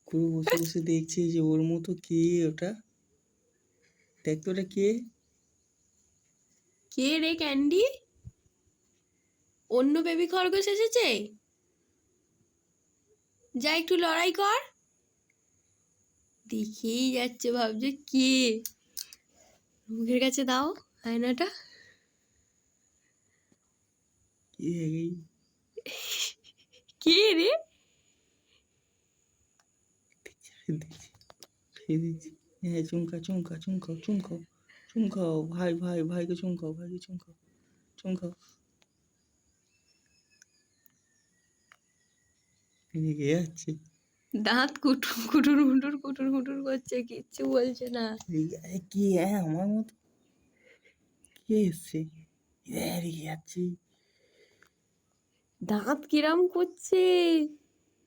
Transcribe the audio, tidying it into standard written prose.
করে বসে বসে দেখছে যে ওর মতো কে ওটা, দেখ তো ওটা কে? কে রে ক্যান্ডি? অন্য বেবি খরগোশ এসেছে? যা একটু লড়াই কর। দেখেই যাচ্ছে, ভাবছে কে। মুখের কাছে দাও আয়নাটা। কে এই? কে রে? দিচ্ছি। হ্যাঁ, চুমকাও চুমকাও চুমকাও চুমকাও চুমকাও, ভাইকে চুমকাও, ভাইকে চুমকাও চুমকাও। রেগে যাচ্ছে। দাঁত কুটুর কুটুর মুটুর কুটুর মুটুর করছে, কিচ্ছু বলছে না। কে? হ্যাঁ, আমার মতো কে এসছে? রেগে যাচ্ছে। দাঁত কিরাম করছে।